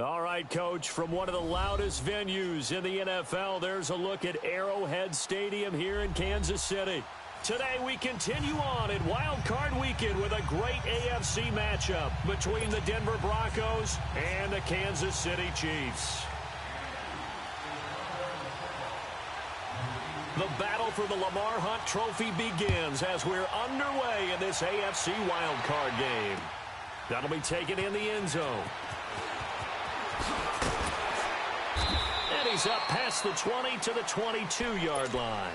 All right, Coach, from one of the loudest venues in the NFL, there's a look at Arrowhead Stadium here in Kansas City. Today we continue on in Wild Card Weekend with a great AFC matchup between the Denver Broncos and the Kansas City Chiefs. The battle for the Lamar Hunt Trophy begins as we're underway in this AFC Wild Card game. That'll be taken in the end zone. And he's up past the 20 to the 22-yard line.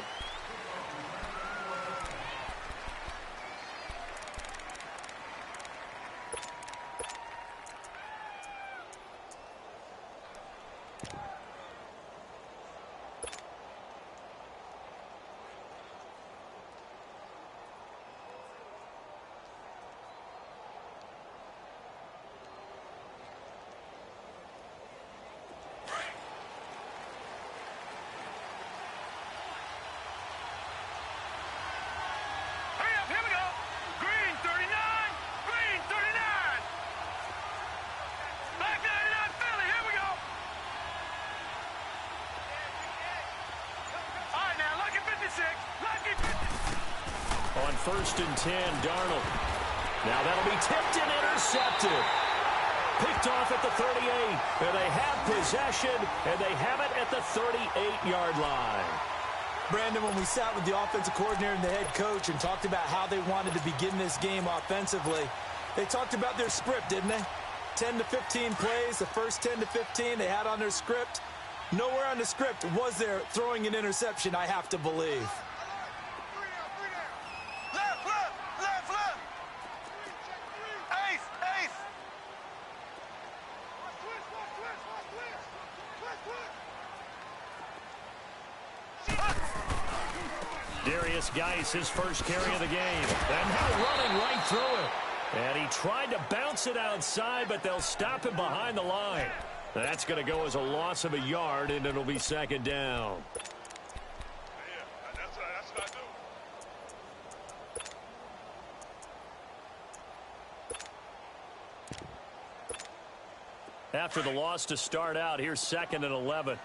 On 1st and 10, Darnold. Now that'll be tipped and intercepted. Picked off at the 38. And they have possession, and they have it at the 38-yard line. Brandon, when we sat with the offensive coordinator and the head coach and talked about how they wanted to begin this game offensively, they talked about their script, didn't they? 10 to 15 plays, the first 10 to 15 they had on their script. Nowhere on the script was there throwing an interception, I have to believe. Geis, his first carry of the game. And now running right through it. And he tried to bounce it outside, but they'll stop him behind the line. That's going to go as a loss of a yard, and it'll be 2nd down. That's what I do. After the loss to start out, here's 2nd and 11.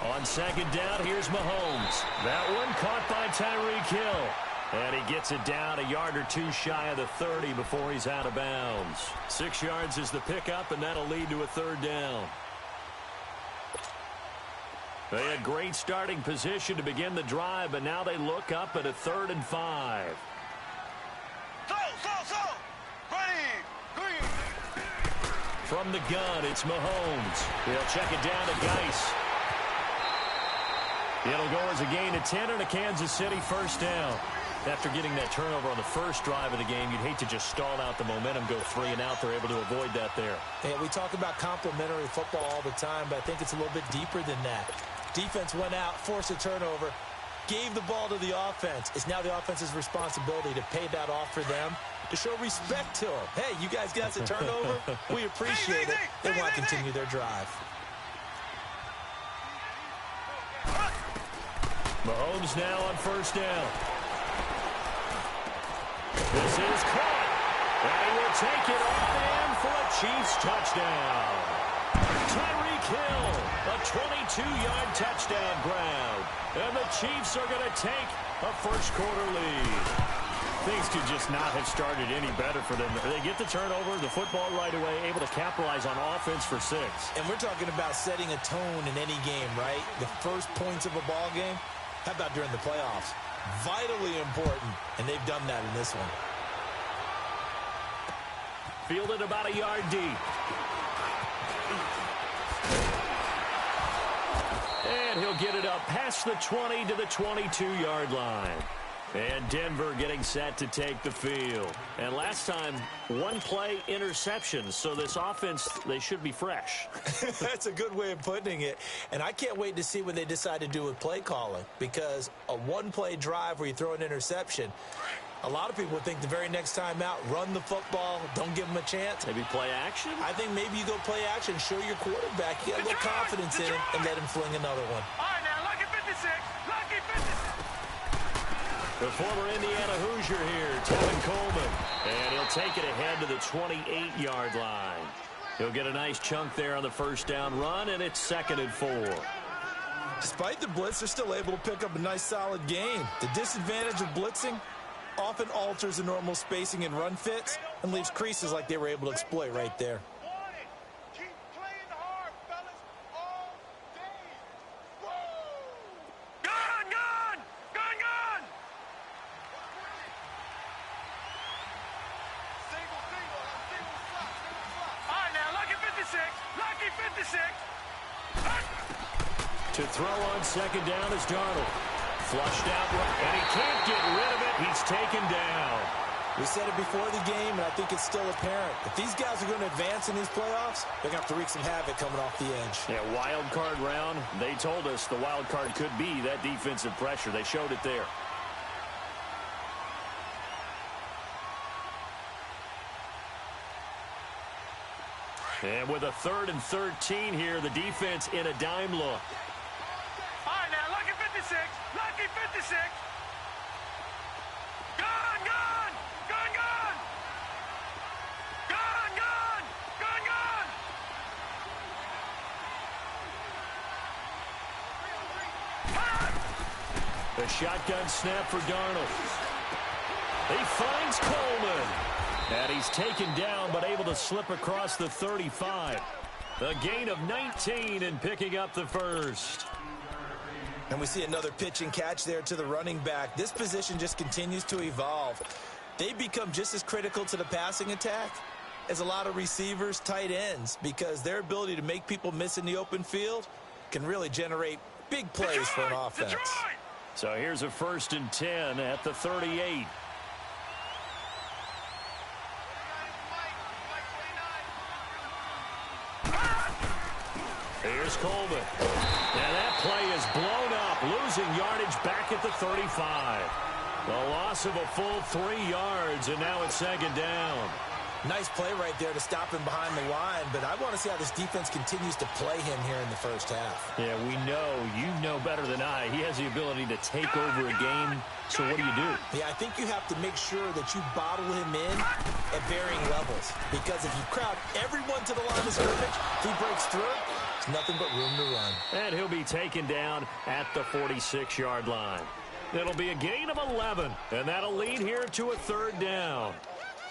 On 2nd down, here's Mahomes. That one caught by Tyreek Hill. And he gets it down a yard or two shy of the 30 before he's out of bounds. 6 yards is the pickup, and that'll lead to a 3rd down. They had great starting position to begin the drive, but now they look up at a 3rd and 5. From the gun, it's Mahomes. They'll check it down to Geis. It'll go as a gain of 10 and a Kansas City 1st down. After getting that turnover on the first drive of the game, you'd hate to just stall out the momentum, go 3 and out. They're able to avoid that there. Yeah, we talk about complementary football all the time, but I think it's a little bit deeper than that. Defense went out, forced a turnover, gave the ball to the offense. It's now the offense's responsibility to pay that off for them, to show respect to them. Hey, you guys got us a turnover. We appreciate it. They want to continue their drive. Mahomes now on 1st down. This is caught. And he will take it off and for a Chiefs touchdown. Tyreek Hill, a 22-yard touchdown grab. And the Chiefs are going to take a first-quarter lead. Things could just not have started any better for them. They get the turnover, the football right away, able to capitalize on offense for 6. And we're talking about setting a tone in any game, right? The first points of a ball game. How about during the playoffs? Vitally important, and they've done that in this one. Fielded about a yard deep. And he'll get it up past the 20 to the 22-yard line. And Denver getting set to take the field. And last time, 1-play interception. So this offense, they should be fresh. That's a good way of putting it. And I can't wait to see what they decide to do with play calling. Because a 1-play drive where you throw an interception, a lot of people would think the very next time out, run the football, don't give them a chance. Maybe play action? I think maybe you go play action, show your quarterback you got a little confidence in him, and let him fling another one. All right, now, lucky 56, lucky 56. The former Indiana Hoosier here, Tevin Coleman. And he'll take it ahead to the 28-yard line. He'll get a nice chunk there on the first down run, and it's 2nd and 4. Despite the blitz, they're still able to pick up a nice solid gain. The disadvantage of blitzing often alters the normal spacing and run fits and leaves creases like they were able to exploit right there. To throw on 2nd down is Darnold. Flushed out, and he can't get rid of it. He's taken down. We said it before the game, and I think it's still apparent. If these guys are going to advance in these playoffs, they're going to have to wreak some havoc coming off the edge. Yeah, wild card round. They told us the wild card could be that defensive pressure. They showed it there. And with a 3rd and 13 here, the defense in a dime look. All right, now, lucky 56. Lucky 56. Gun, gun. Gun, gun. Gun, gun. Gun, gun. The shotgun snap for Darnold. He finds Coleman. And he's taken down, but able to slip across the 35. A gain of 19 and picking up the first. And we see another pitch and catch there to the running back. This position just continues to evolve. They become just as critical to the passing attack as a lot of receivers, tight ends, because their ability to make people miss in the open field can really generate big plays for an offense. So here's a 1st and 10 at the 38. Here's Coleman. And that play is blown up, losing yardage back at the 35. The loss of a full 3 yards, and now it's 2nd down. Nice play right there to stop him behind the line, but I want to see how this defense continues to play him here in the first half. Yeah, we know. You know better than I. He has the ability to take over a game, so what do you do? Yeah, I think you have to make sure that you bottle him in at varying levels, because if you crowd everyone to the line of scrimmage, if he breaks through, there's nothing but room to run. And he'll be taken down at the 46-yard line. It'll be a gain of 11, and that'll lead here to a 3rd down.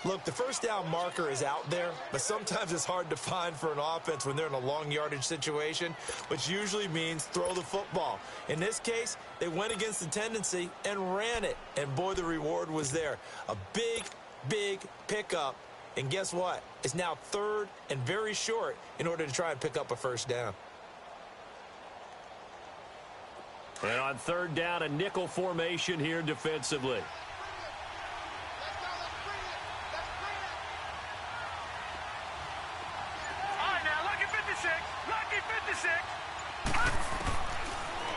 Look, the first down marker is out there, but sometimes it's hard to find for an offense when they're in a long yardage situation, which usually means throw the football. In this case, they went against the tendency and ran it, and boy, the reward was there. A big, big pickup, and guess what? It's now 3rd and very short in order to try and pick up a first down. And on 3rd down, a nickel formation here defensively.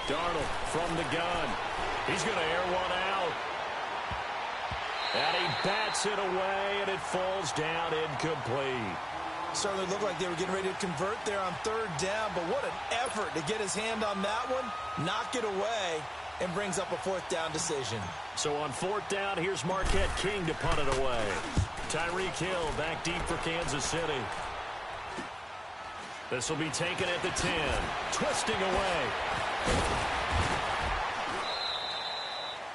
Darnold from the gun. He's going to air one out. And he bats it away, and it falls down incomplete. Certainly looked like they were getting ready to convert there on 3rd down, but what an effort to get his hand on that one, knock it away, and brings up a 4th down decision. So on 4th down, here's Marquette King to punt it away. Tyreek Hill back deep for Kansas City. This will be taken at the 10. Twisting away.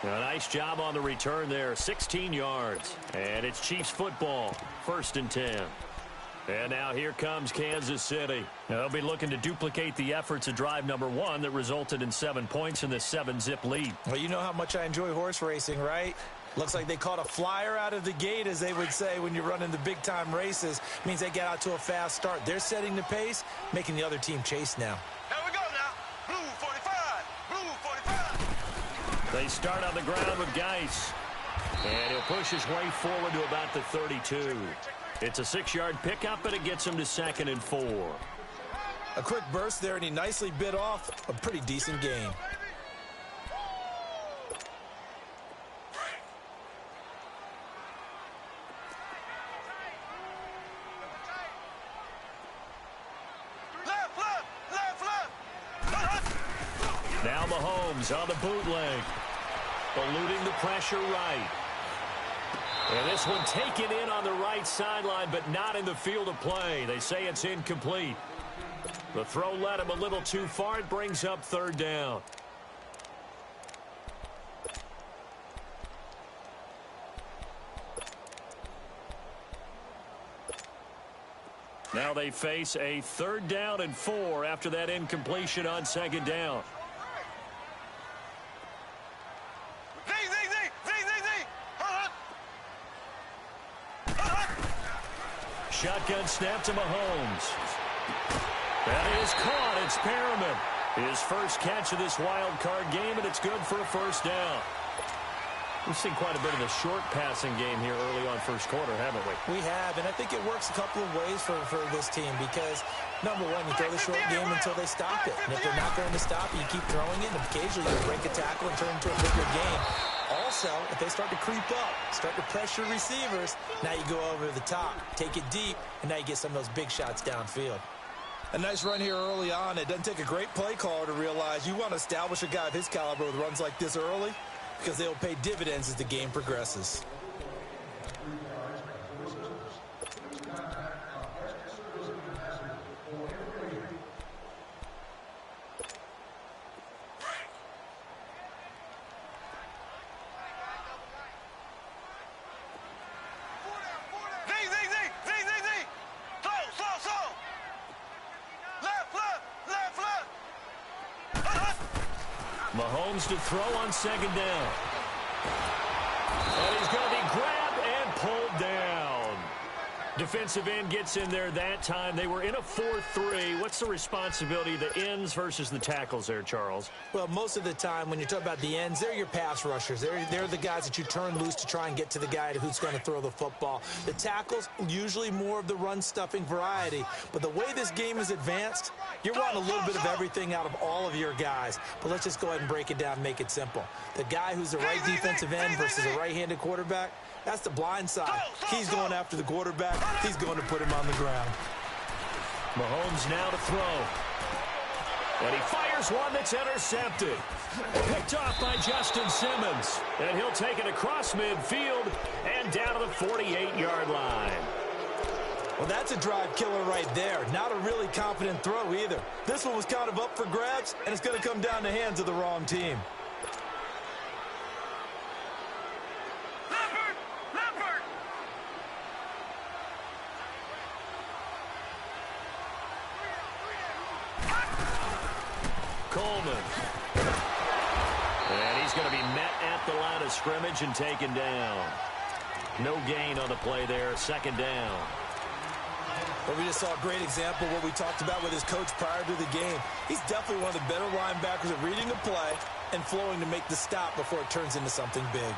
A nice job on the return there. 16 yards. And it's Chiefs football. 1st and 10. And now here comes Kansas City. They'll be looking to duplicate the efforts of drive number 1 that resulted in 7 points in this 7-zip lead. Well, you know how much I enjoy horse racing, right? Looks like they caught a flyer out of the gate, as they would say when you're running the big-time races. Means they get out to a fast start. They're setting the pace, making the other team chase now. Here we go now. Blue 45. Blue 45. They start on the ground with Geis. And he'll push his way forward to about the 32. It's a 6-yard pickup, and it gets him to 2nd and 4. A quick burst there, and he nicely bit off a pretty decent gain. Now Mahomes on the bootleg. eluding the pressure right. And this one taken in on the right sideline, but not in the field of play. They say it's incomplete. The throw led him a little too far. It brings up third down. Now they face a 3rd down and 4 after that incompletion on 2nd down. Shotgun snap to Mahomes. That is caught. It's Perriman. His first catch of this wild card game, and it's good for a 1st down. We've seen quite a bit of the short passing game here early on first quarter, haven't we? We have, and I think it works a couple of ways for this team because, number one, you throw the short game until they stop it. And if they're not going to stop it, you keep throwing it, and occasionally you break a tackle and turn it into a bigger game. Also, if they start to creep up, start to pressure receivers, now you go over the top, take it deep, and now you get some of those big shots downfield. A nice run here early on. It doesn't take a great play caller to realize you want to establish a guy of his caliber with runs like this early because they'll pay dividends as the game progresses. Mahomes to throw on 2nd down. And he's going to be grabbed and pulled down. Defensive end gets in there that time. They were in a 4-3. What's the responsibility of the ends versus the tackles there, Charles? Well, most of the time when you talk about the ends, they're your pass rushers. They're the guys that you turn loose to try and get to the guy who's going to throw the football. The tackles, usually more of the run-stuffing variety. But the way this game is advanced, you're wanting a little bit of everything out of all of your guys. But let's just go ahead and break it down and make it simple. The guy who's the right defensive end versus a right-handed quarterback, that's the blind side. He's going after the quarterback. He's going to put him on the ground. Mahomes now to throw. And he fires one that's intercepted. Picked off by Justin Simmons. And he'll take it across midfield and down to the 48-yard line. Well, that's a drive killer right there. Not a really confident throw either. This one was kind of up for grabs, and it's going to come down the hands of the wrong team. Coleman. And he's going to be met at the line of scrimmage and taken down. No gain on the play there. 2nd down. Well, we just saw a great example of what we talked about with his coach prior to the game. He's definitely one of the better linebackers at reading the play and flowing to make the stop before it turns into something big.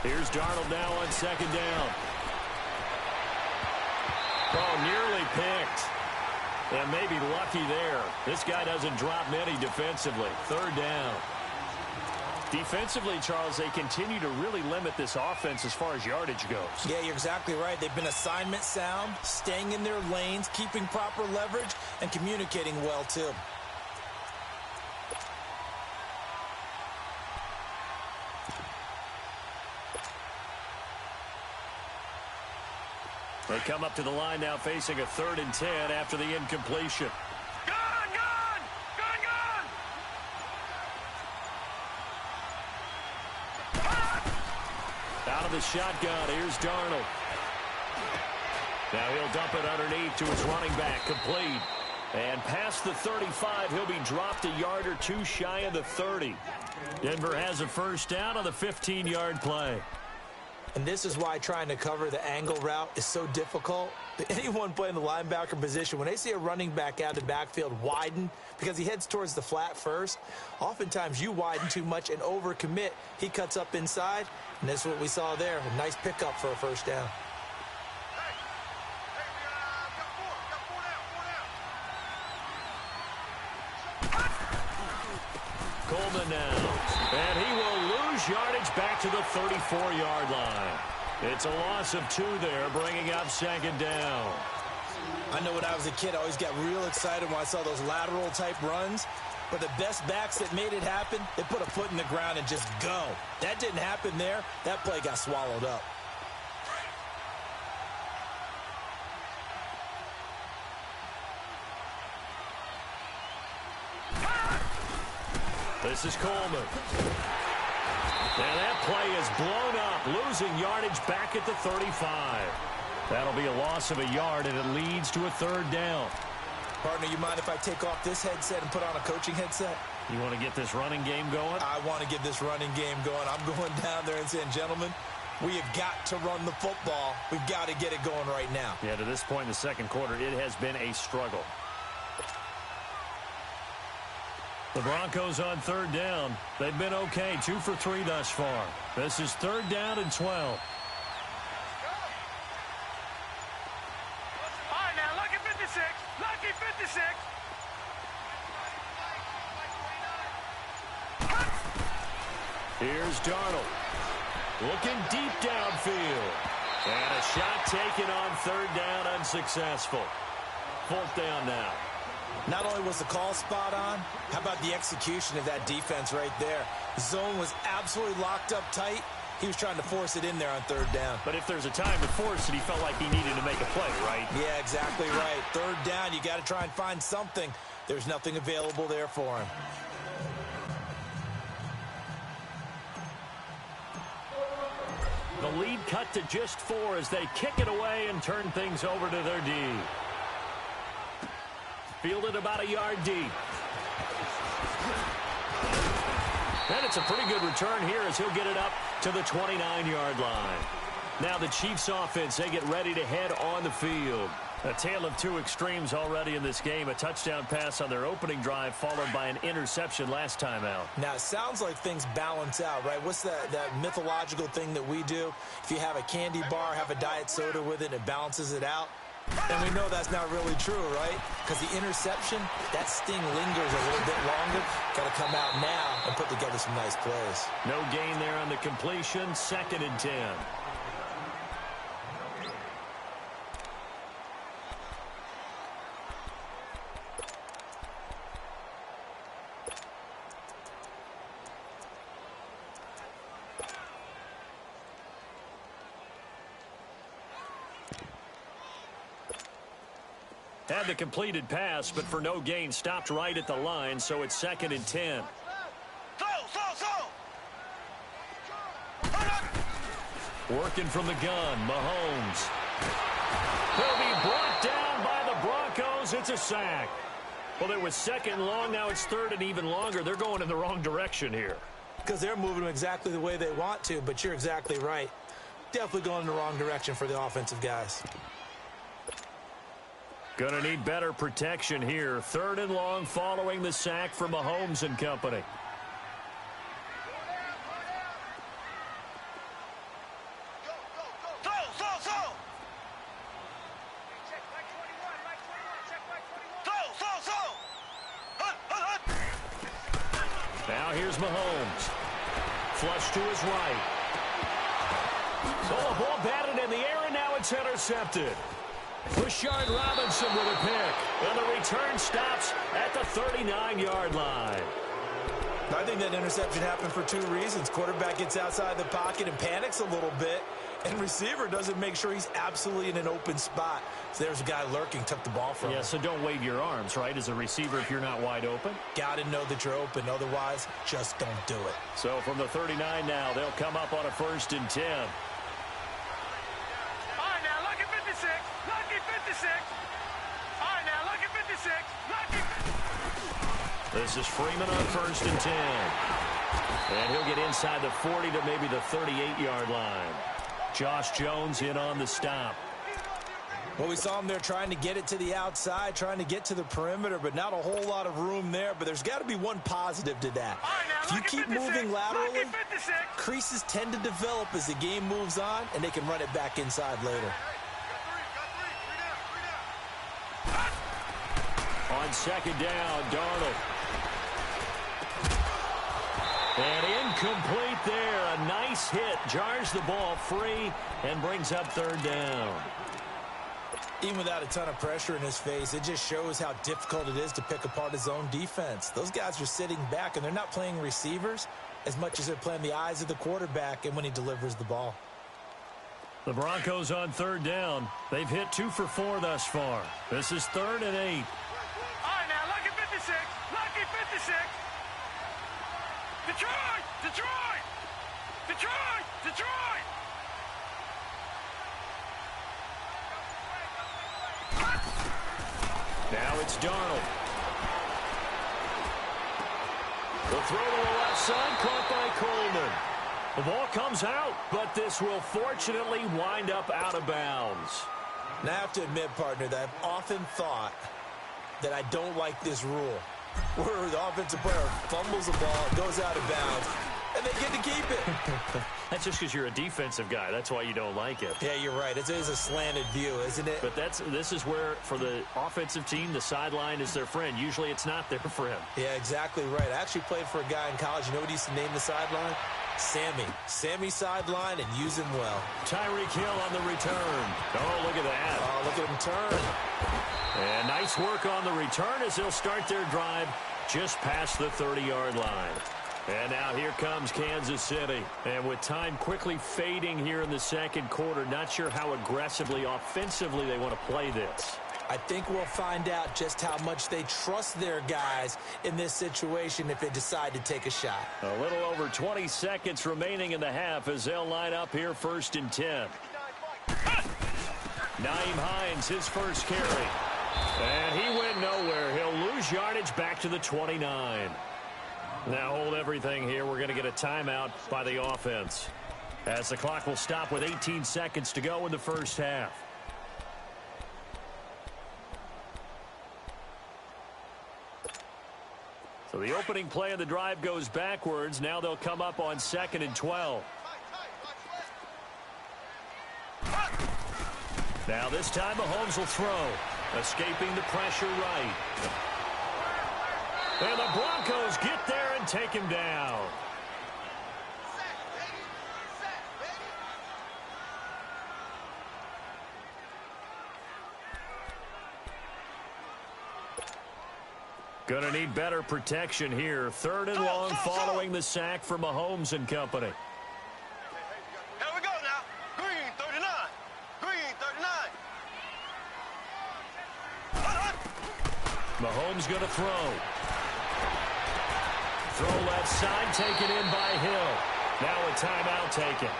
Here's Darnold now on 2nd down. Oh, nearly picked. And maybe lucky there. This guy doesn't drop many defensively. 3rd down. Defensively, Charles, they continue to really limit this offense as far as yardage goes. Yeah, you're exactly right. They've been assignment sound, staying in their lanes, keeping proper leverage, and communicating well, too. They come up to the line now facing a 3rd and 10 after the incompletion. Gun! Out of the shotgun, here's Darnold. Now he'll dump it underneath to his running back, complete. And past the 35, he'll be dropped a yard or two shy of the 30. Denver has a 1st down on the 15-yard play. And this is why trying to cover the angle route is so difficult. Anyone playing the linebacker position, when they see a running back out of the backfield widen because he heads towards the flat first, oftentimes you widen too much and overcommit. He cuts up inside, and that's what we saw there. A nice pickup for a 1st down. now. And he will lose yardage back to the 34-yard line. It's a loss of 2 there, bringing up second down. I know when I was a kid, I always got real excited when I saw those lateral-type runs. But the best backs that made it happen, they put a foot in the ground and just go. That didn't happen there. That play got swallowed up. This is Coleman. And that play is blown up, losing yardage back at the 35. That'll be a loss of a yard, and it leads to a 3rd down. Partner, you mind if I take off this headset and put on a coaching headset? You want to get this running game going? I want to get this running game going. I'm going down there and saying, gentlemen, we have got to run the football. We've got to get it going right now. Yeah, to this point in the second quarter, it has been a struggle. The Broncos on 3rd down. They've been okay, 2 for 3 thus far. This is 3rd down and 12. All right, now, lucky 56. Lucky 56. Here's Darnold. Looking deep downfield. And a shot taken on 3rd down, unsuccessful. 4th down now. Not only was the call spot on, how about the execution of that defense right there? The zone was absolutely locked up tight. He was trying to force it in there on 3rd down. But if there's a time to force it, he felt like he needed to make a play, right? Yeah, exactly right. 3rd down, you got to try and find something. There's nothing available there for him. The lead cut to just 4 as they kick it away and turn things over to their D. Fielded about a yard deep. And it's a pretty good return here as he'll get it up to the 29-yard line. Now the Chiefs offense, they get ready to head on the field. A tale of 2 extremes already in this game. A touchdown pass on their opening drive followed by an interception last time out. Now, it sounds like things balance out, right? What's that mythological thing that we do? If you have a candy bar, have a diet soda with it, it balances it out. And we know that's not really true, right? Because the interception, that sting lingers a little bit longer. Got to come out now and put together some nice plays. No gain there on the completion. 2nd and 10. Had the completed pass, but for no gain, stopped right at the line, so it's 2nd and 10. Working from the gun, Mahomes. He'll be brought down by the Broncos. It's a sack. Well, it was 2nd long, now it's 3rd and even longer. They're going in the wrong direction here. Because they're moving them exactly the way they want to, but you're exactly right. Definitely going in the wrong direction for the offensive guys. Gonna need better protection here. 3rd and long following the sack from Mahomes and company. Now here's Mahomes. Flush to his right. Oh, a ball batted in the air, and now it's intercepted. Rashard Robinson with a pick. And the return stops at the 39-yard line. I think that interception happened for 2 reasons. Quarterback gets outside the pocket and panics a little bit. And receiver doesn't make sure he's absolutely in an open spot. So there's a guy lurking, took the ball from him. Yeah, so don't wave your arms, right, as a receiver if you're not wide open. Got to know that you're open. Otherwise, just don't do it. So from the 39 now, they'll come up on a 1st and 10. This is Freeman on 1st and 10. And he'll get inside the 40 to maybe the 38-yard line. Josh Jones in on the stop. Well, we saw him there trying to get it to the outside, trying to get to the perimeter, but not a whole lot of room there. But there's got to be one positive to that. If you keep moving laterally, creases tend to develop as the game moves on, and they can run it back inside later. On 2nd down, Darnold. And incomplete there. A nice hit. Jars the ball free and brings up third down. Even without a ton of pressure in his face, it just shows how difficult it is to pick apart his own defense. Those guys are sitting back, and they're not playing receivers as much as they're playing the eyes of the quarterback and when he delivers the ball. The Broncos on third down. They've hit 2 for 4 thus far. This is 3rd and 8. All right, now, lucky 56. Lucky 56. Detroit! Detroit! Detroit! Detroit! Now it's Darnold. The throw to the left side, caught by Coleman. The ball comes out, but this will fortunately wind up out of bounds. Now, I have to admit, partner, that I've often thought that I don't like this rule, where the offensive player fumbles the ball, goes out of bounds, and they get to keep it. That's just because you're a defensive guy. That's why you don't like it. Yeah, you're right. It is a slanted view, isn't it? But this is where, for the offensive team, the sideline is their friend. Usually it's not their friend. Yeah, exactly right. I actually played for a guy in college. You know what he used to name the sideline? Sammy. Sammy sideline, and use him well. Tyreek Hill on the return. Oh, look at that. Oh, look at him turn. And nice work on the return as they'll start their drive just past the 30-yard line. And now here comes Kansas City. And with time quickly fading here in the second quarter, not sure how aggressively, offensively they want to play this. I think we'll find out just how much they trust their guys in this situation if they decide to take a shot. A little over 20 seconds remaining in the half as they'll line up here 1st and 10. Nyheim Hines, his first carry. And he went nowhere. He'll lose yardage back to the 29. Now hold everything here. We're going to get a timeout by the offense, as the clock will stop with 18 seconds to go in the first half. So the opening play of the drive goes backwards. Now they'll come up on 2nd and 12. Now this time Mahomes will throw, escaping the pressure right. And the Broncos get there and take him down. Gonna need better protection here. 3rd and long following the sack for Mahomes and company. Here we go now. Green 39. Green 39. Mahomes gonna throw. Throw left side, taken in by Hill. Now a timeout taken.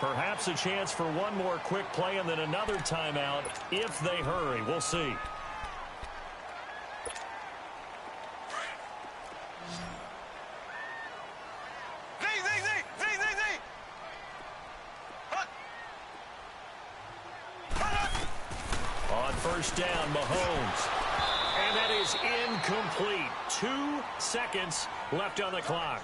Perhaps a chance for one more quick play and then another timeout if they hurry. We'll see. On 1st down, Mahomes. And that is incomplete. 2 seconds left on the clock.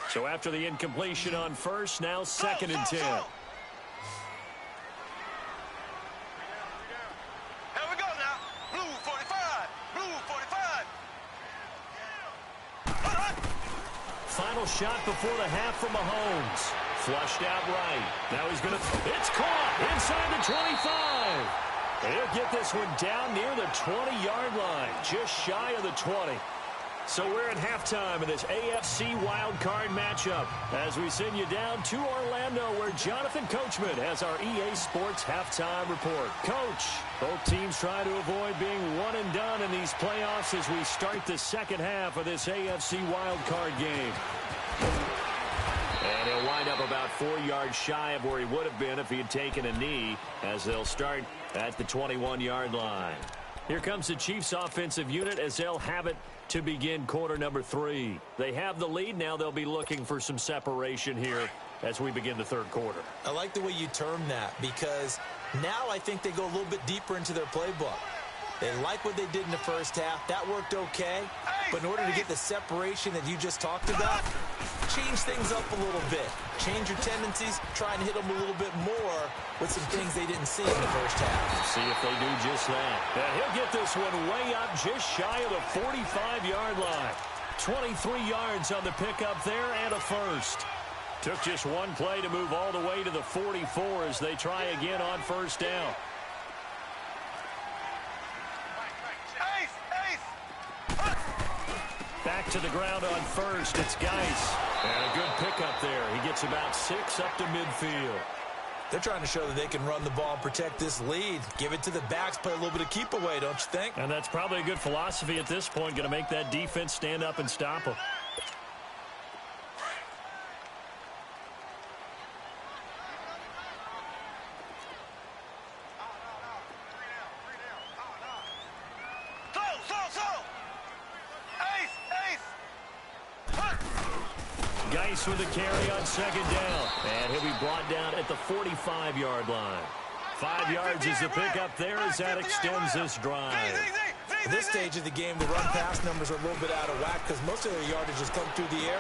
So after the incompletion on 1st, now 2nd and 10. Here we go now. Blue 45. Blue 45. Final shot before the half from Mahomes. Flushed out right. Now he's going to... It's caught inside the 25. And he'll get this one down near the 20-yard line, just shy of the 20. So we're at halftime in this AFC wildcard matchup as we send you down to Orlando, where Jonathan Coachman has our EA Sports halftime report. Coach, both teams try to avoid being one and done in these playoffs as we start the second half of this AFC wildcard game. And he'll wind up about 4 yards shy of where he would have been if he had taken a knee, as they'll start at the 21-yard line. Here comes the Chiefs offensive unit as they'll have it to begin quarter number 3. They have the lead. Now they'll be looking for some separation here as we begin the third quarter. I like the way you term that, because now I think they go a little bit deeper into their playbook. They like what they did in the first half. That worked okay. But in order to get the separation that you just talked about, change things up a little bit. Change your tendencies, try and hit them a little bit more with some things they didn't see in the first half. See if they do just that. And he'll get this one way up just shy of the 45-yard line. 23 yards on the pickup there and a first. Took just one play to move all the way to the 44 as they try again on first down. Back to the ground on first. It's Geis. And a good pickup there. He gets about 6 up to midfield. They're trying to show that they can run the ball and protect this lead. Give it to the backs, play a little bit of keep away, don't you think? And that's probably a good philosophy at this point. Going to make that defense stand up and stop them. Geis with a carry on second down. And he'll be brought down at the 45-yard line. 5 yards is the pickup there as that extends this drive. At this stage of the game, the run-pass numbers are a little bit out of whack because most of their yardage has come through the air.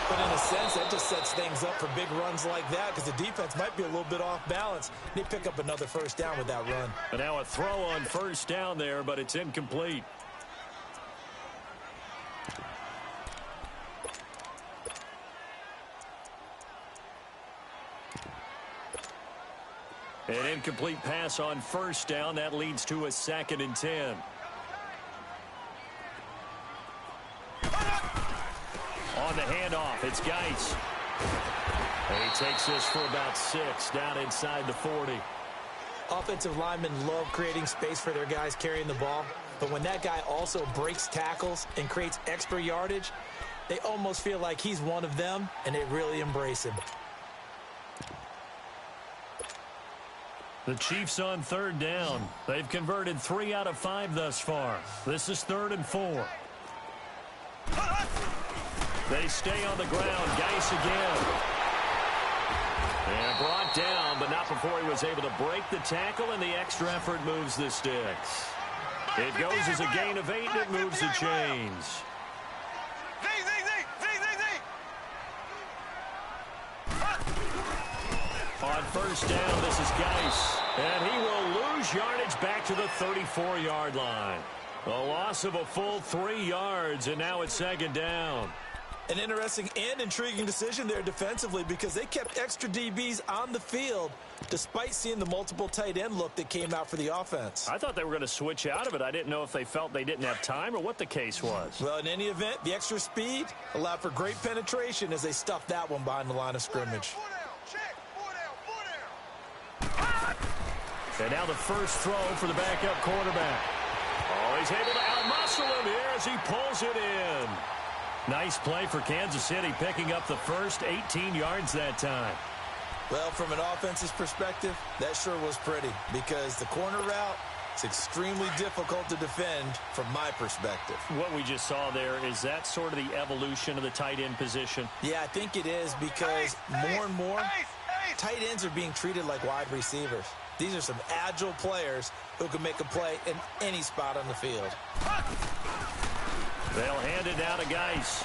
But in a sense, that just sets things up for big runs like that because the defense might be a little bit off balance. They pick up another first down with that run. And now a throw on first down there, but it's incomplete. An incomplete pass on first down. That leads to a 2nd and 10. On the handoff, it's Geis. And he takes this for about 6 down inside the 40. Offensive linemen love creating space for their guys carrying the ball. But when that guy also breaks tackles and creates extra yardage, they almost feel like he's one of them, and they really embrace him. The Chiefs on 3rd down. They've converted 3 out of 5 thus far. This is 3rd and 4. They stay on the ground. Geis again. And brought down, but not before he was able to break the tackle, and the extra effort moves the sticks. It goes as a gain of 8, and it moves the chains. On first down, this is Geis. And he will lose yardage back to the 34-yard line. A loss of a full 3 yards, and now it's 2nd down. An interesting and intriguing decision there defensively because they kept extra DBs on the field despite seeing the multiple tight end look that came out for the offense. I thought they were going to switch out of it. I didn't know if they felt they didn't have time or what the case was. Well, in any event, the extra speed allowed for great penetration as they stuffed that one behind the line of scrimmage. And now the first throw for the backup quarterback. Oh, he's able to outmuscle him here as he pulls it in. Nice play for Kansas City, picking up the first 18 yards that time. Well, from an offense's perspective, that sure was pretty because the corner route is extremely difficult to defend from my perspective. What we just saw there, is that sort of the evolution of the tight end position? Yeah, I think it is because more and more tight ends are being treated like wide receivers. These are some agile players who can make a play in any spot on the field. They'll hand it down to Geis.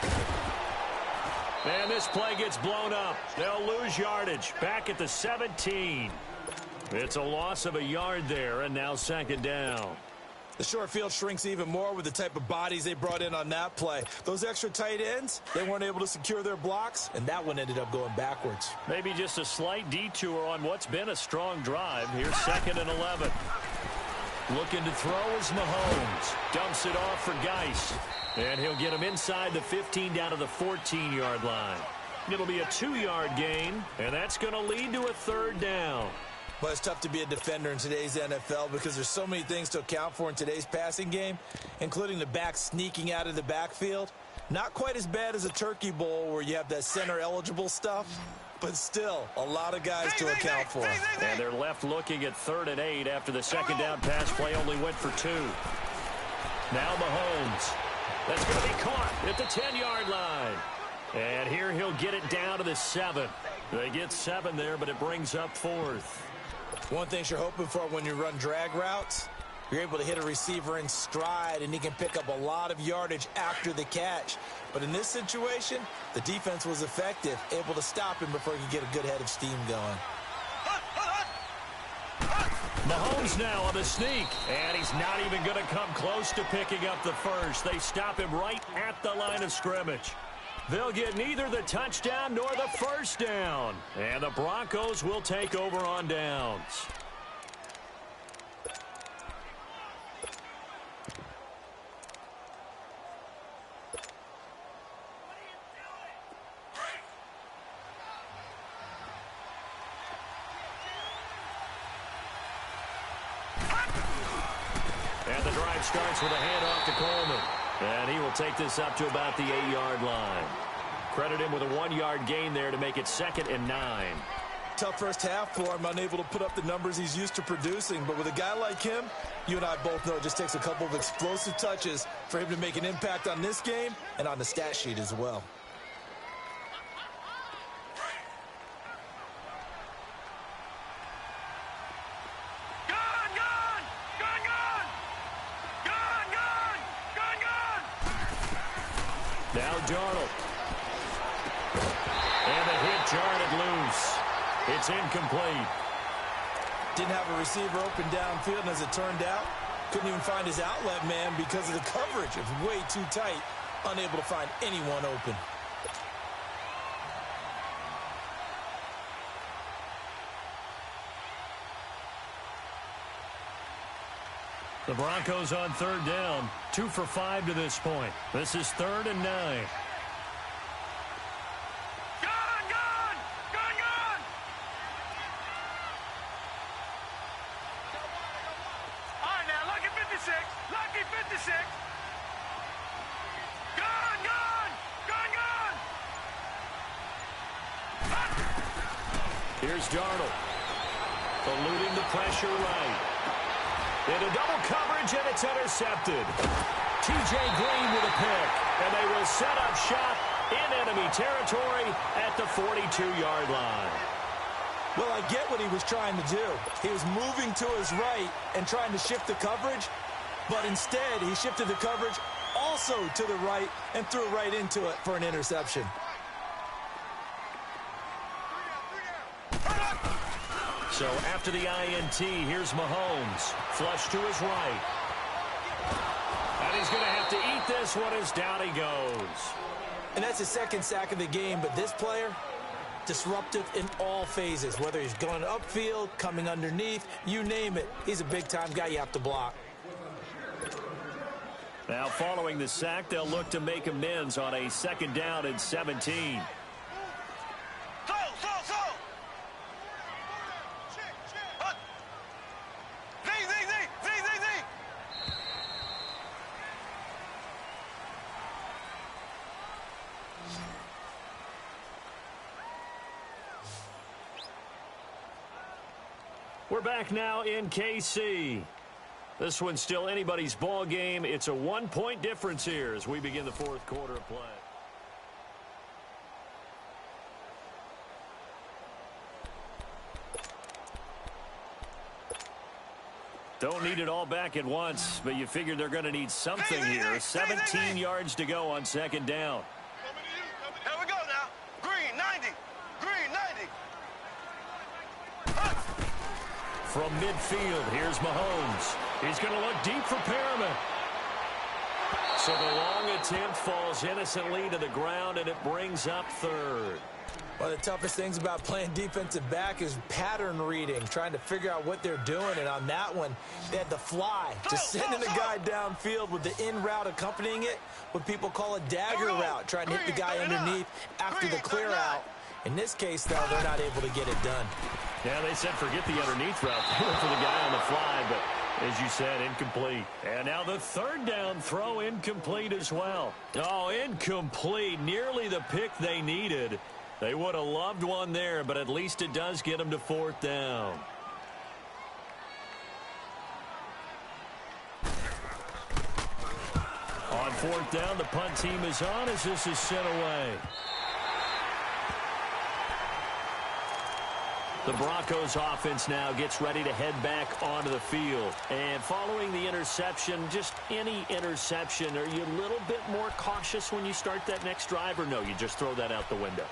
And this play gets blown up. They'll lose yardage. Back at the 17. It's a loss of a yard there, and now 2nd down. The short field shrinks even more with the type of bodies they brought in on that play. Those extra tight ends, they weren't able to secure their blocks, and that one ended up going backwards. Maybe just a slight detour on what's been a strong drive. Here's 2nd and 11. Looking to throw is Mahomes. Dumps it off for Geis. And he'll get him inside the 15 down to the 14-yard line. It'll be a 2-yard gain, and that's going to lead to a 3rd down. Well, it's tough to be a defender in today's NFL because there's so many things to account for in today's passing game, including the back sneaking out of the backfield. Not quite as bad as a turkey bowl where you have that center-eligible stuff, but still a lot of guys to account for. And they're left looking at 3rd and 8 after the 2nd down pass play only went for 2. Now Mahomes. That's going to be caught at the 10-yard line. And here he'll get it down to the 7. They get 7 there, but it brings up 4th. One thing you're hoping for when you run drag routes, You're able to hit a receiver in stride, and he can pick up a lot of yardage after the catch. But in this situation, the defense was effective, able to stop him before he could get a good head of steam going. Mahomes now on the sneak, and he's not even going to come close to picking up the first. They stop him right at the line of scrimmage. They'll get neither the touchdown nor the first down, and the Broncos will take over on downs. And the drive starts with a handoff to Coleman. And he will take this up to about the 8-yard line. Credit him with a 1-yard gain there to make it 2nd and 9. Tough first half for him, unable to put up the numbers he's used to producing. But with a guy like him, you and I both know it just takes a couple of explosive touches for him to make an impact on this game and on the stat sheet as well. Now Darnold. And the hit jarred it loose. It's incomplete. Didn't have a receiver open downfield, and as it turned out, couldn't even find his outlet man because of the coverage. It was way too tight, unable to find anyone open. The Broncos on 3rd down. 2 for 5 to this point. This is 3rd and 9. Here's Darnold. Eluding the pressure right. Into double coverage, and it's intercepted. T.J. Green with a pick, and they will set up shop in enemy territory at the 42-yard line. Well, I get what he was trying to do. He was moving to his right and trying to shift the coverage, but instead he shifted the coverage also to the right and threw right into it for an interception. So after the INT, here's Mahomes. Flush to his right. And he's going to have to eat this one as down he goes. And that's his 2nd sack of the game, but this player, disruptive in all phases. Whether he's going upfield, coming underneath, you name it. He's a big-time guy you have to block. Now following the sack, they'll look to make amends on a 2nd down and 17. We're back now in KC. This one's still anybody's ball game. It's a 1-point difference here as we begin the 4th quarter of play. Don't need it all back at once, but you figure they're going to need something here. 17 yards to go on 2nd down. Here we go now. Green, 90. Green, 90. From midfield, here's Mahomes. He's going to look deep for Perriman. So the long attempt falls innocently to the ground, and it brings up 3rd. One of the toughest things about playing defensive back is pattern reading, trying to figure out what they're doing. And on that one, they had the fly, just sending the guy downfield with the in route accompanying it, what people call a dagger route, trying to hit the guy underneath after the clear out. In this case, though, they're not able to get it done. Yeah, they said forget the underneath route. They went for the guy on the fly, but as you said, incomplete. And now the 3rd down throw incomplete as well. Oh, incomplete. Nearly the pick they needed. They would have loved one there, but at least it does get them to 4th down. On 4th down, the punt team is on as this is sent away. The Broncos offense now gets ready to head back onto the field. And following the interception, just any interception, are you a little bit more cautious when you start that next drive, or no, you just throw that out the window?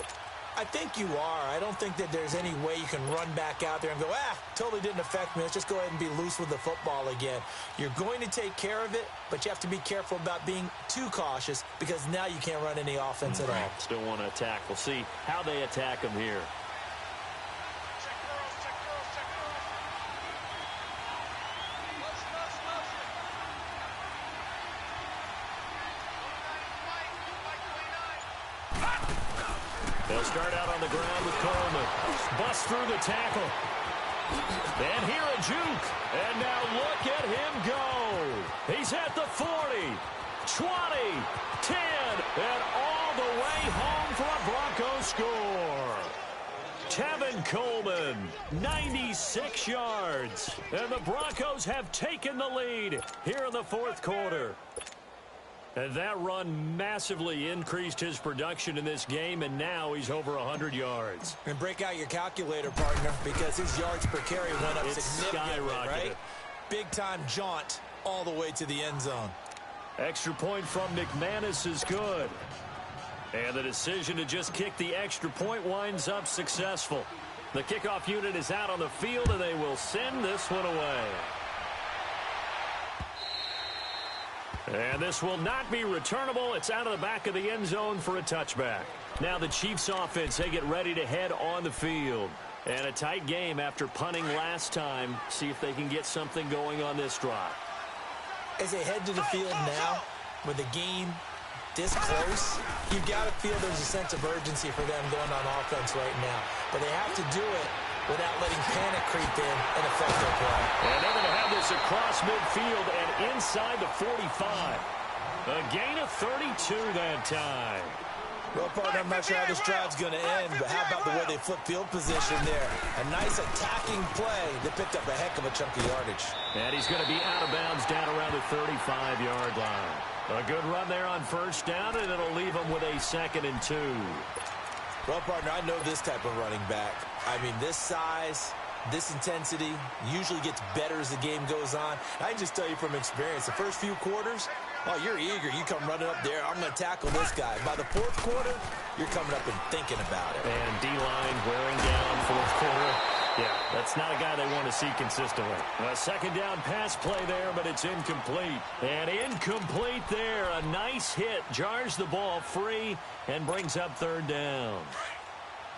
I think you are. I don't think that there's any way you can run back out there and go, totally didn't affect me. Let's just go ahead and be loose with the football again. You're going to take care of it, but you have to be careful about being too cautious because now you can't run any offense at all. Still want to attack. We'll see how they attack them here. They'll start out on the ground with Coleman. Bust through the tackle. And here a juke. And now look at him go. He's at the 40, 20, 10, and all the way home for a Broncos score. Tevin Coleman, 96 yards. And the Broncos have taken the lead here in the fourth quarter. And that run massively increased his production in this game, and now he's over 100 yards. And break out your calculator, partner, because his yards per carry went up significantly, right? Big-time jaunt all the way to the end zone. Extra point from McManus is good. And the decision to just kick the extra point winds up successful. The kickoff unit is out on the field, and they will send this one away. And this will not be returnable. It's out of the back of the end zone for a touchback. Now the Chiefs offense, they get ready to head on the field. And a tight game after punting last time. See if they can get something going on this drive. As they head to the field now, with the game this close, you've got to feel there's a sense of urgency for them going on offense right now. But they have to do it without letting panic creep in and affect their play. And they're going to have this across midfield and inside the 45. A gain of 32 that time. Well, partner, I'm not sure how this drive's going to end, but how about the way they flip field position there? A nice attacking play that picked up a heck of a chunk of yardage. And he's going to be out of bounds down around the 35-yard line. A good run there on first down, and it'll leave him with a 2nd and 2. Well, partner, I know this type of running back. I mean, this size, this intensity usually gets better as the game goes on. I can just tell you from experience, the first few quarters, you're eager. You come running up there, I'm going to tackle this guy. By the fourth quarter, you're coming up and thinking about it. And D-line wearing down fourth quarter. Yeah, that's not a guy they want to see consistently. A second down pass play there, but it's incomplete. And incomplete there. A nice hit. Jars the ball free and brings up third down.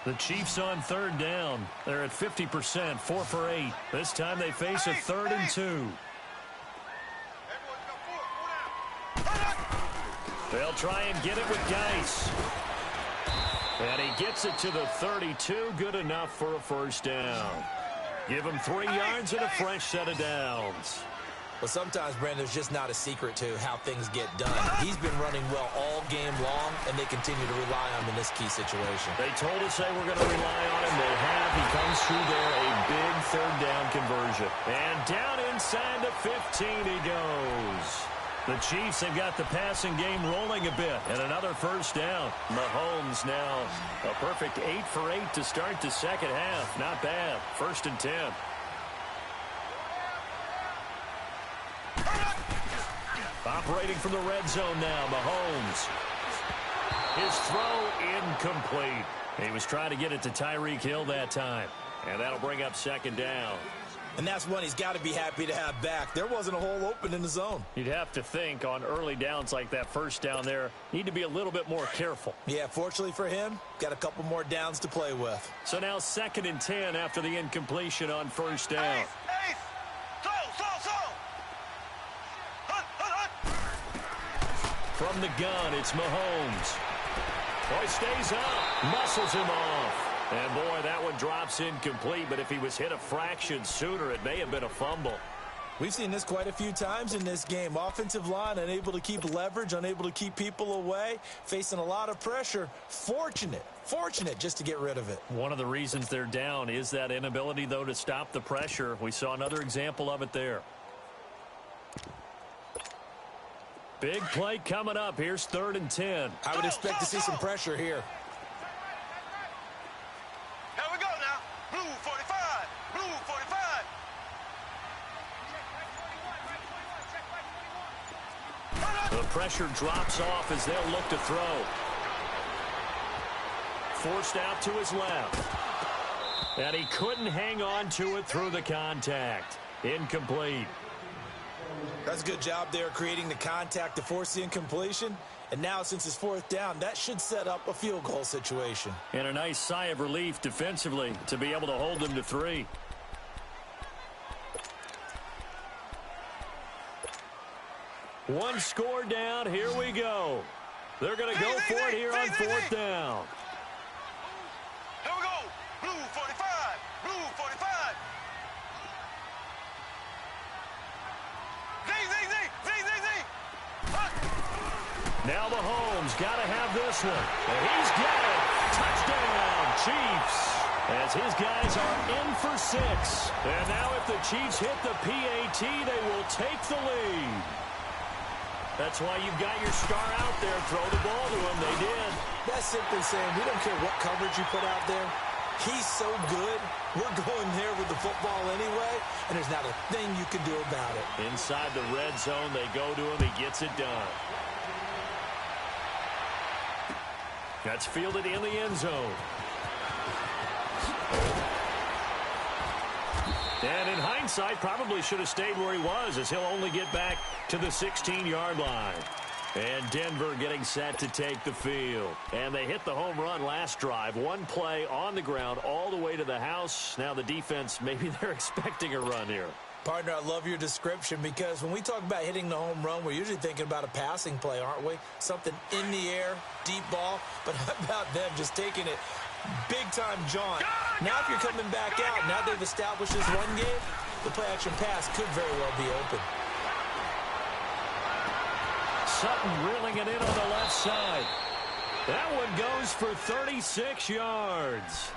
The Chiefs on third down. They're at 50%, 4 for 8. This time they face a 3rd and 2. They'll try and get it with Geis. And he gets it to the 32. Good enough for a first down. Give him 3 yards and a fresh set of downs. Well, sometimes, Brandon, there's just not a secret to how things get done. He's been running well all game long, and they continue to rely on him in this key situation. They told us they were going to rely on him. They have. He comes through there, a big third down conversion. And down inside the 15 he goes. The Chiefs have got the passing game rolling a bit, and another first down. Mahomes now a perfect 8 for 8 to start the second half. Not bad. 1st and 10. Operating from the red zone now, Mahomes. His throw incomplete. He was trying to get it to Tyreek Hill that time. And that'll bring up 2nd down. And that's one he's got to be happy to have back. There wasn't a hole open in the zone. You'd have to think on early downs like that first down there, need to be a little bit more careful. Yeah, fortunately for him, got a couple more downs to play with. So now 2nd and 10 after the incompletion on first down. From the gun, it's Mahomes. Boy, stays up, muscles him off. And, boy, that one drops incomplete, but if he was hit a fraction sooner, it may have been a fumble. We've seen this quite a few times in this game. Offensive line unable to keep leverage, unable to keep people away, facing a lot of pressure. Fortunate just to get rid of it. One of the reasons they're down is that inability, though, to stop the pressure. We saw another example of it there. Big play coming up. Here's 3rd and 10. I would expect to see some pressure here. Here we go now. Blue 45. pressure drops off as they'll look to throw. Forced out to his left. And he couldn't hang on to it through the contact. Incomplete. That's a good job there creating the contact to force the incompletion. And now, since it's fourth down, that should set up a field goal situation. And a nice sigh of relief defensively to be able to hold them to 3. One score down. Here we go. They're going to go for it here on fourth down. Here we go. Blue 45. Blue 45. Now Mahomes got to have this one. And he's got it. Touchdown, Chiefs. As his guys are in for 6. And now if the Chiefs hit the PAT, they will take the lead. That's why you've got your star out there. Throw the ball to him. They did. That's simply saying we don't care what coverage you put out there. He's so good. We're going there with the football anyway, and there's not a thing you can do about it. Inside the red zone, they go to him. He gets it done. That's fielded in the end zone. And in hindsight, probably should have stayed where he was, as he'll only get back to the 16-yard line. And Denver getting set to take the field. And they hit the home run last drive. One play on the ground all the way to the house. Now the defense, maybe they're expecting a run here. Partner, I love your description, because when we talk about hitting the home run, we're usually thinking about a passing play, aren't we? Something in the air, deep ball. But how about them just taking it big-time jaunt? Now if you're coming back out, now they've established this run game, the play-action pass could very well be open. Sutton reeling it in on the left side. That one goes for 36 yards.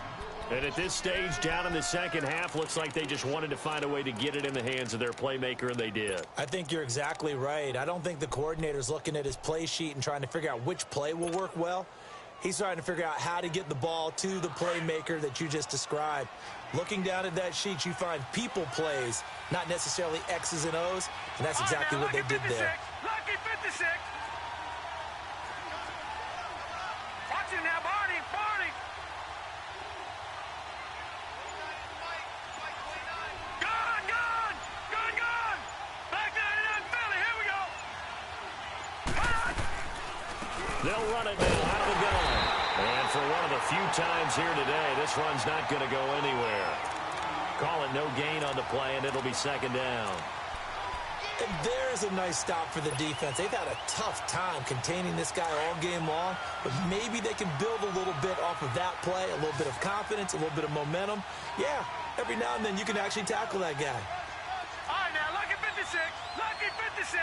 And at this stage, down in the second half, looks like they just wanted to find a way to get it in the hands of their playmaker, and they did. I think you're exactly right. I don't think the coordinator's looking at his play sheet and trying to figure out which play will work well. He's trying to figure out how to get the ball to the playmaker that you just described. Looking down at that sheet, you find people plays, not necessarily X's and O's, and that's exactly what they did there. Lucky 56. Watch it now, Barney. Gone. Back 99 Philly. Here we go. They'll run it now out of the gun. And for one of the few times here today, this run's not going to go anywhere. Call it no gain on the play, and it'll be second down. And there's a nice stop for the defense. They've had a tough time containing this guy all game long, but maybe they can build a little bit off of that play, a little bit of confidence, a little bit of momentum. Yeah, every now and then you can actually tackle that guy. All right, now, lucky 56. Lucky 56.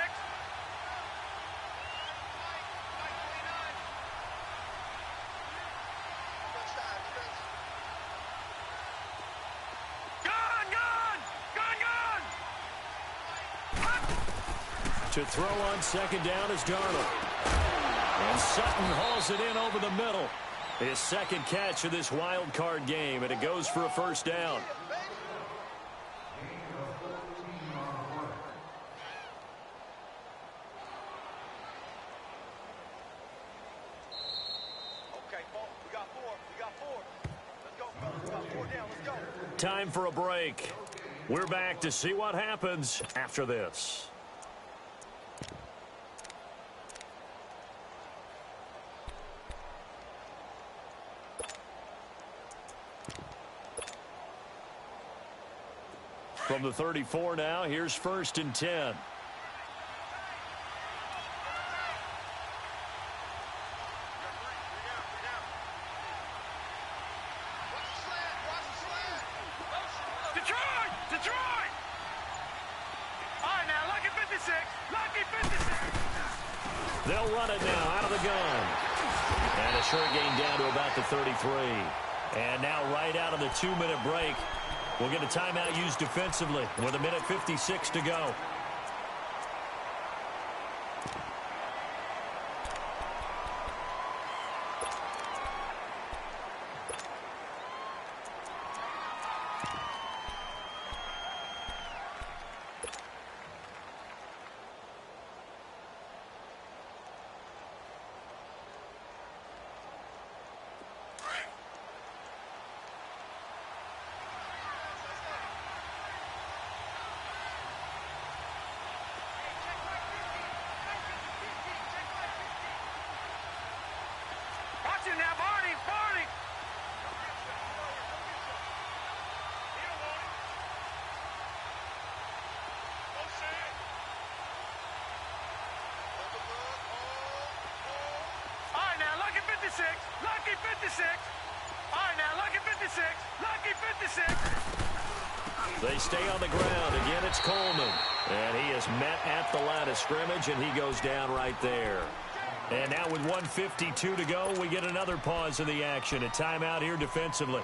To throw on second down is Darnold. And Sutton hauls it in over the middle. His second catch of this wild card game, and it goes for a first down. Okay, we got four. Let's go, fellas. We got 4 down. Let's go. Time for a break. We're back to see what happens after this. From the 34 now, here's 1st and 10. Detroit! All right, now, lucky 56. Lucky 56. They'll run it now out of the gun. And a short gain down to about the 33. And now right out of the 2-minute break, we'll get a timeout used defensively with 1:56 to go. 56. All right, now, lucky 56. Lucky 56. They stay on the ground. Again, it's Coleman. And he is met at the line of scrimmage, and he goes down right there. And now with 1:52 to go, we get another pause in the action. A timeout here defensively.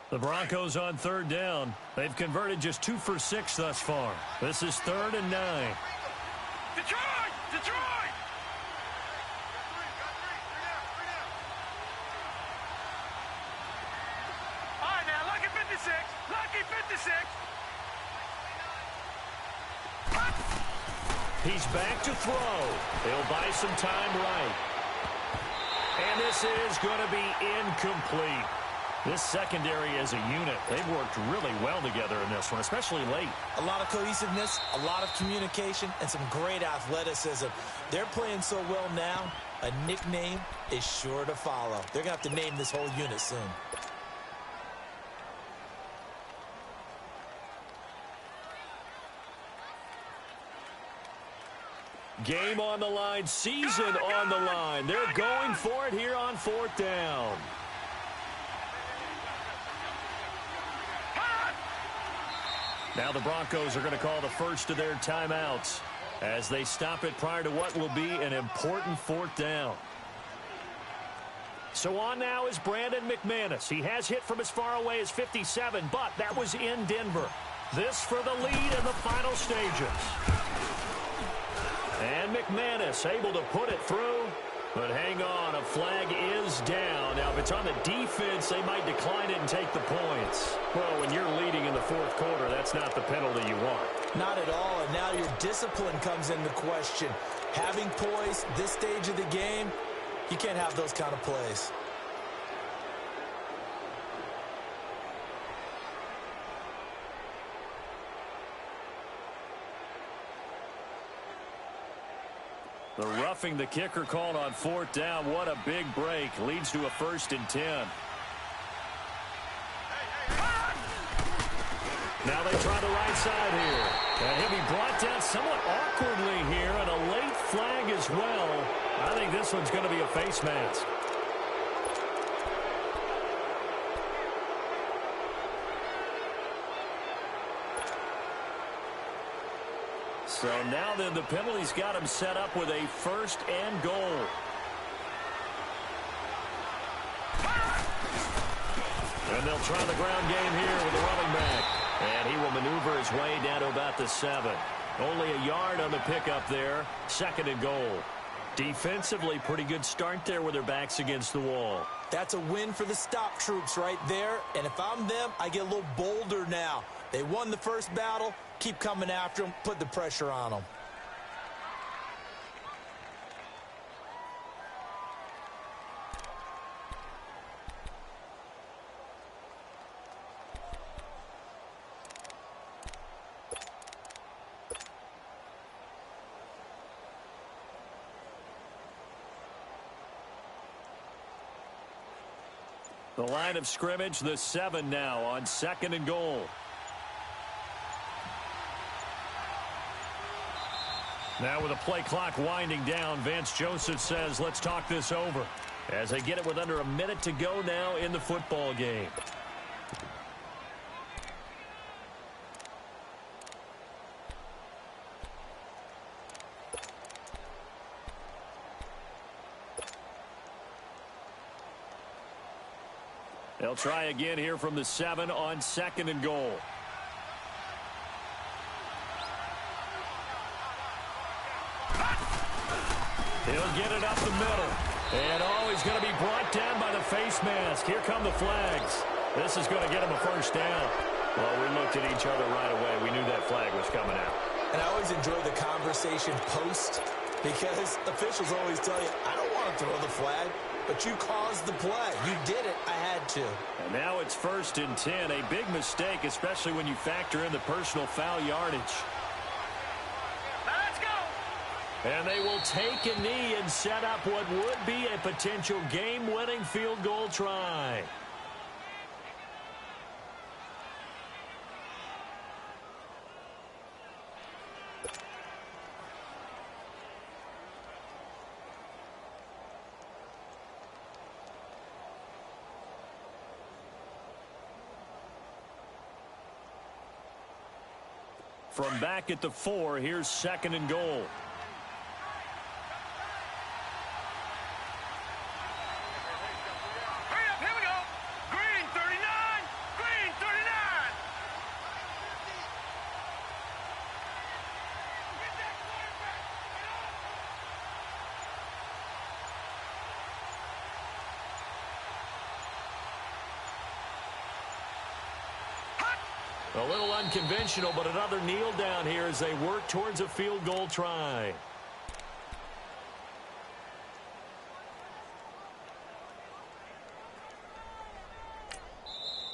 The Broncos on third down. They've converted just 2 for 6 thus far. This is 3rd and 9. Detroit! Detroit! All right, now, lucky 56. Lucky 56. He's back to throw. He'll buy some time right. And this is going to be incomplete. This secondary as a unit, they've worked really well together in this one, especially late. A lot of cohesiveness, a lot of communication, and some great athleticism. They're playing so well now, a nickname is sure to follow. They're going to have to name this whole unit soon. Game on the line, season on the line. They're going for it here on 4th down. Now the Broncos are going to call the first of their timeouts as they stop it prior to what will be an important 4th down. So on now is Brandon McManus. He has hit from as far away as 57, but that was in Denver. This for the lead in the final stages. And McManus able to put it through. But hang on, a flag is down. Now, if it's on the defense, they might decline it and take the points. Well, when you're leading in the 4th quarter, that's not the penalty you want. Not at all, and now your discipline comes into question. Having poise this stage of the game, you can't have those kind of plays. The roughing the kicker called on 4th down. What a big break. Leads to a 1st and 10. Now they try the right side here. And he'll be brought down somewhat awkwardly here, and a late flag as well. I think this one's going to be a face mask. So now then the penalty's got him set up with a 1st and goal. And they'll try the ground game here with the running back. And he will maneuver his way down to about the 7. Only a yard on the pickup there. 2nd and goal. Defensively, pretty good start there with their backs against the wall. That's a win for the stop troops right there. And if I'm them, I get a little bolder now. They won the first battle. Keep coming after them. Put the pressure on them. The line of scrimmage, the 7 now on 2nd and goal. Now with the play clock winding down, Vance Joseph says, let's talk this over. As they get it with under a minute to go now in the football game. They'll try again here from the 7 on 2nd and goal. He'll get it up the middle. And he's going to be brought down by the face mask. Here come the flags. This is going to get him a 1st down. Well, we looked at each other right away. We knew that flag was coming out. And I always enjoy the conversation post Because officials always tell you, I don't want to throw the flag, but you caused the play. You did it. I had to. And now it's 1st and 10. A big mistake, especially when you factor in the personal foul yardage. Let's go. And they will take a knee and set up what would be a potential game-winning field goal try. From back at the 4, here's 2nd and goal. Hurry up, here we go. Green 39. Green 39. A little unconventional, but another kneel down here as they work towards a field goal try.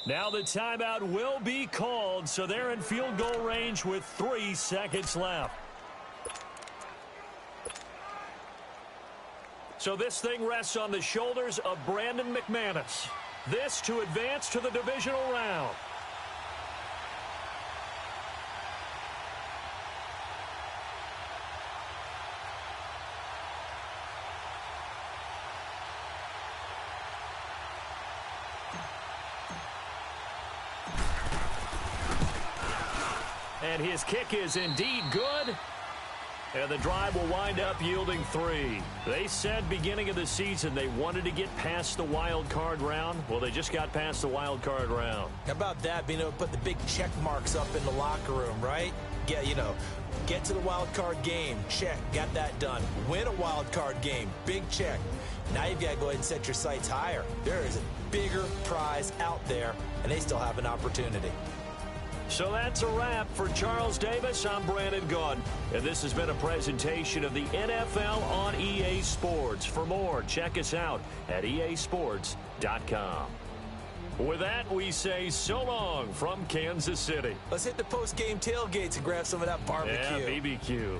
Now the timeout will be called, so they're in field goal range with 3 seconds left. So this thing rests on the shoulders of Brandon McManus. This to advance to the divisional round. And his kick is indeed good. And the drive will wind up yielding 3. They said beginning of the season they wanted to get past the wild card round. Well, they just got past the wild card round. How about that, being able to put the big check marks up in the locker room, right? Get to the wild card game, check, got that done. Win a wild card game, big check. Now you've got to go ahead and set your sights higher. There is a bigger prize out there, and they still have an opportunity. So that's a wrap for Charles Davis. I'm Brandon Gaudin, and this has been a presentation of the NFL on EA Sports. For more, check us out at easports.com. With that, we say so long from Kansas City. Let's hit the post-game tailgates and grab some of that barbecue. Yeah, BBQ.